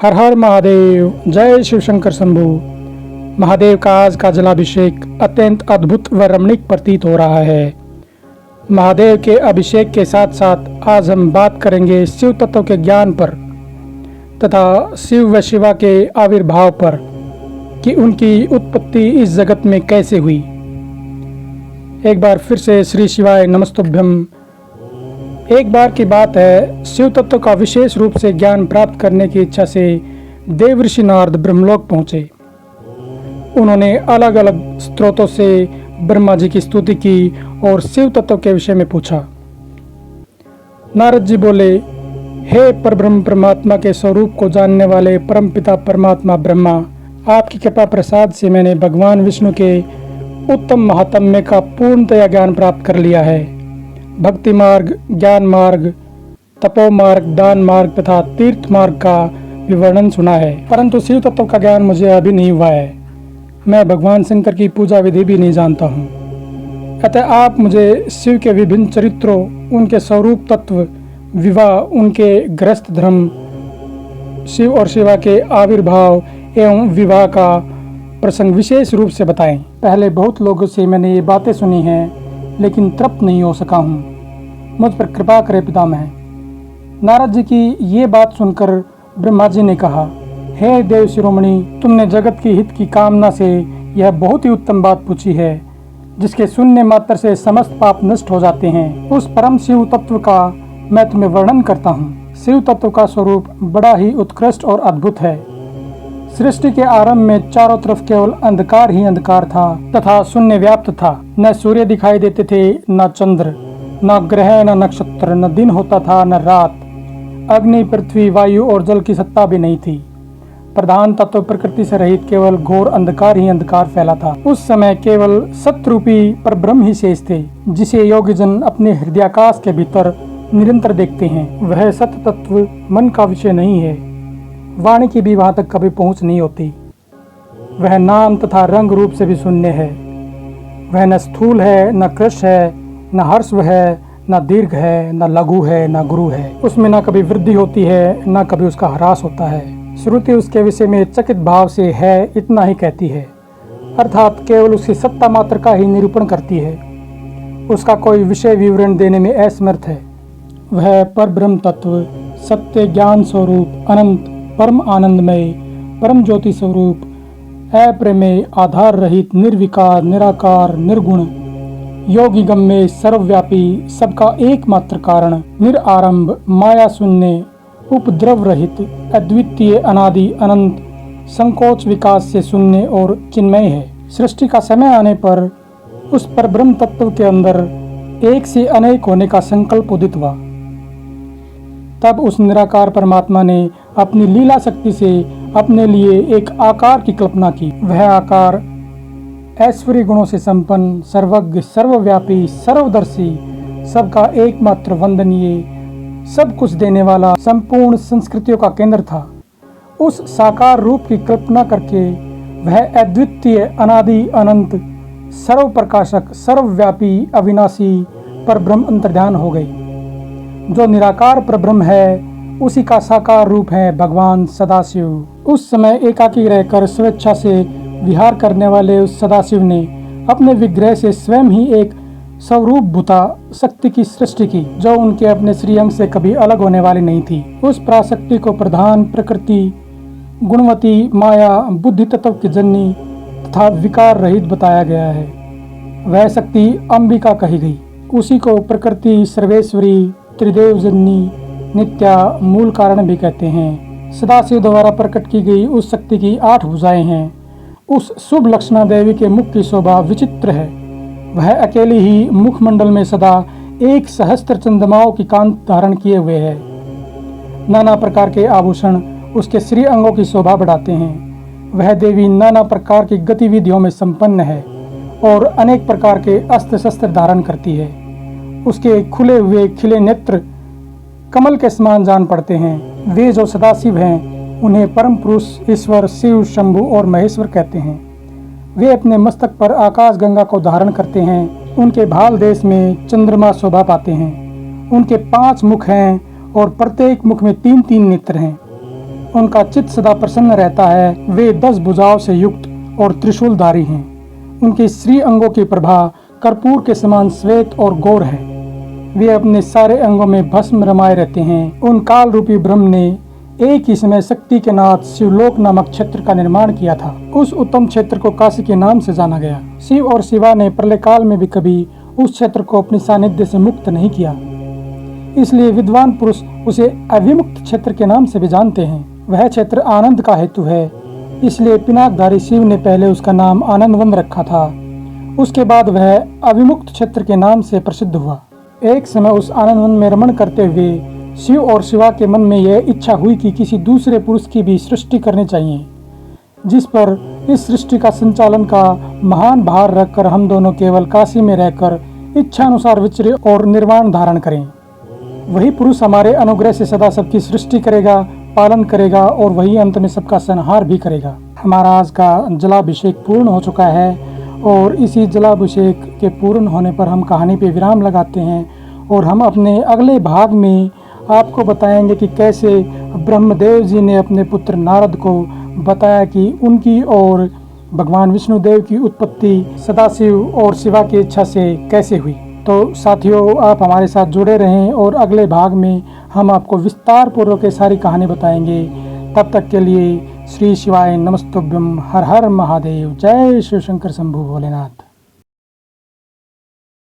हर हर महादेव। जय शिव शंकर शंभू। महादेव का आज का जलाभिषेक अत्यंत अद्भुत व रमणीक प्रतीत हो रहा है। महादेव के अभिषेक के साथ साथ आज हम बात करेंगे शिव तत्व के ज्ञान पर तथा शिव व शिवा के आविर्भाव पर कि उनकी उत्पत्ति इस जगत में कैसे हुई। एक बार फिर से श्री शिवाय नमस्तुभ्यम। एक बार की बात है, शिव तत्व का विशेष रूप से ज्ञान प्राप्त करने की इच्छा से देवऋषि नारद ब्रह्मलोक पहुंचे। उन्होंने अलग अलग स्रोतों से ब्रह्मा जी की स्तुति की और शिव तत्व के विषय में पूछा। नारद जी बोले, हे परब्रह्म परमात्मा के स्वरूप को जानने वाले परमपिता परमात्मा ब्रह्मा, आपकी कृपा प्रसाद से मैंने भगवान विष्णु के उत्तम महात्म्य का पूर्णतया ज्ञान प्राप्त कर लिया है। भक्ति मार्ग, ज्ञान मार्ग, तपो मार्ग, दान मार्ग तथा तीर्थ मार्ग का विवरण सुना है, परंतु शिव तत्व का ज्ञान मुझे अभी नहीं हुआ है। मैं भगवान शंकर की पूजा विधि भी नहीं जानता हूँ। अतः आप मुझे शिव के विभिन्न चरित्रों, उनके स्वरूप तत्व, विवाह, उनके गृहस्थ धर्म, शिव और शिवा के आविर्भाव एवं विवाह का प्रसंग विशेष रूप से बताएं। पहले बहुत लोगों से मैंने ये बातें सुनी हैं, लेकिन तृप्त नहीं हो सका हूँ। मुझ पर कृपा करे पितामह। नारद जी की ये बात सुनकर ब्रह्मा जी ने कहा, हे देव शिरोमणि, तुमने जगत की हित की कामना से यह बहुत ही उत्तम बात पूछी है, जिसके सुनने मात्र से समस्त पाप नष्ट हो जाते हैं। उस परम शिव तत्व का मैं तुम्हें वर्णन करता हूँ। शिव तत्व का स्वरूप बड़ा ही उत्कृष्ट और अद्भुत है। सृष्टि के आरंभ में चारों तरफ केवल अंधकार ही अंधकार था तथा शून्य व्याप्त था। न सूर्य दिखाई देते थे, न चंद्र, न ग्रह, न नक्षत्र, न दिन होता था न रात। अग्नि, पृथ्वी, वायु और जल की सत्ता भी नहीं थी। प्रधान तत्व प्रकृति से रहित केवल घोर अंधकार ही अंधकार फैला था। उस समय केवल सत्रूपी पर ब्रह्म ही शेष थे, जिसे योगीजन अपने हृदयाकाश के भीतर निरंतर देखते हैं। वह सत्य तत्व मन का विषय नहीं है, वाणी की भी वहां तक कभी पहुंच नहीं होती। वह नाम तथा रंग रूप से भी शून्य है। वह न स्थूल है, न कृश है, न हर्षव है, न दीर्घ है, न लघु है, न गुरु है। उसमें न कभी वृद्धि होती है, न कभी उसका ह्रास होता है। श्रुति उसके विषय में चकित भाव से है इतना ही कहती है, अर्थात केवल उसकी सत्ता मात्र का ही निरूपण करती है। उसका कोई विषय विवरण देने में असमर्थ है। वह पर ब्रह्म तत्व, सत्य ज्ञान स्वरूप, अनंत, परम आनंदमय, परम ज्योति स्वरूप, अप्रमेय, आधार रहित, निर्विकार, निराकार, निर्गुण, योगी गम्य, सर्वव्यापी, सबका एकमात्र कारण, निरारंभ, माया शून्य, उपद्रव रहित, अद्वितीय, अनादि, अनंत, संकोच विकास से शून्य और चिन्मय है। सृष्टि का समय आने पर उस पर ब्रह्म तत्व के अंदर एक से अनेक होने का संकल्प उदित हुआ। तब उस निराकार परमात्मा ने अपनी लीला शक्ति से अपने लिए एक आकार की कल्पना की। वह आकार ऐश्वर्य गुणों से संपन्न, सर्वज्ञ, सर्वव्यापी, सर्वदर्शी, सबका एकमात्र वंदनीय, सब कुछ देने वाला, संपूर्ण संस्कृतियों का केंद्र था। उस साकार रूप की कल्पना करके वह अद्वितीय, अनादि, अनंत, सर्व प्रकाशक, सर्वव्यापी, अविनाशी पर ब्रह्म अंतर्ध्यान हो गई। जो निराकार परब्रह्म है, उसी का साकार रूप है भगवान सदाशिव। उस समय एकाकी रहकर स्वेच्छा से विहार करने वाले उस सदाशिव ने अपने विग्रह से स्वयं ही एक स्वरूप भूता शक्ति की सृष्टि की, जो उनके अपने श्रीअंग से कभी अलग होने वाली नहीं थी। उस पराशक्ति को प्रधान, प्रकृति, गुणवती, माया, बुद्धि तत्व की जननी तथा विकार रहित बताया गया है। वह शक्ति अंबिका कही गई। उसी को प्रकृति, सर्वेश्वरी, त्रिदेव जननी, नित्या, मूल कारण भी कहते हैं। सदाशिव द्वारा प्रकट की गई उस शक्ति की 8 भुजाएं हैं। उस शुभ लक्षणा देवी के मुख की शोभा विचित्र है। वह अकेली ही मुखमंडल में सदा 1 सहस्त्र चंद्रमाओं की कांत धारण किए हुए है। नाना प्रकार के आभूषण उसके श्री अंगों की शोभा बढ़ाते हैं। वह देवी नाना प्रकार की गतिविधियों में संपन्न है और अनेक प्रकार के अस्त्र शस्त्र धारण करती है। उसके खुले हुए खिले नेत्र कमल के समान जान पड़ते हैं। वे जो सदाशिव हैं, उन्हें परम पुरुष, ईश्वर, शिव, शंभु और महेश्वर कहते हैं। वे अपने मस्तक पर आकाश गंगा को धारण करते हैं। उनके भाल देश में चंद्रमा शोभा पाते हैं। उनके 5 मुख हैं और प्रत्येक मुख में 3-3 नेत्र हैं। उनका चित्त सदा प्रसन्न रहता है। वे 10 भुजाओं से युक्त और त्रिशूलधारी हैं। उनके श्री अंगों की प्रभा कर्पूर के समान श्वेत और गौर है। वे अपने सारे अंगों में भस्म रमाए रहते हैं। उन काल रूपी ब्रह्म ने एक ही समय शक्ति के नाथ शिवलोक नामक क्षेत्र का निर्माण किया था। उस उत्तम क्षेत्र को काशी के नाम से जाना गया। शिव और शिवा ने प्रलय काल में भी कभी उस क्षेत्र को अपनी सानिध्य से मुक्त नहीं किया, इसलिए विद्वान पुरुष उसे अविमुक्त क्षेत्र के नाम से भी जानते हैं। वह क्षेत्र आनंद का हेतु है, इसलिए पिनाकधारी शिव ने पहले उसका नाम आनंदवन रखा था। उसके बाद वह अविमुक्त क्षेत्र के नाम से प्रसिद्ध हुआ। एक समय उस आनंदवन में रमण करते हुए शिव और शिवा के मन में यह इच्छा हुई कि किसी दूसरे पुरुष की भी सृष्टि करनी चाहिए, जिस पर इस सृष्टि का संचालन का महान भार रखकर हम दोनों केवल काशी में रहकर इच्छानुसार विचरे और निर्वाण धारण करें। वही पुरुष हमारे अनुग्रह से सदा सबकी सृष्टि करेगा, पालन करेगा और वही अंत में सबका संहार भी करेगा। हमारा आज का जलाभिषेक पूर्ण हो चुका है और इसी जलाभिषेक के पूर्ण होने पर हम कहानी पे विराम लगाते हैं और हम अपने अगले भाग में आपको बताएंगे कि कैसे ब्रह्मदेव जी ने अपने पुत्र नारद को बताया कि उनकी और भगवान विष्णुदेव की उत्पत्ति सदाशिव और शिवा की इच्छा से कैसे हुई। तो साथियों, आप हमारे साथ जुड़े रहें और अगले भाग में हम आपको विस्तार पूर्वक ये सारी कहानी बताएंगे। तब तक के लिए श्री शिवाय नमस्तुभ्यम। हर हर महादेव। जय शिव शंकर शंभु भोलेनाथ।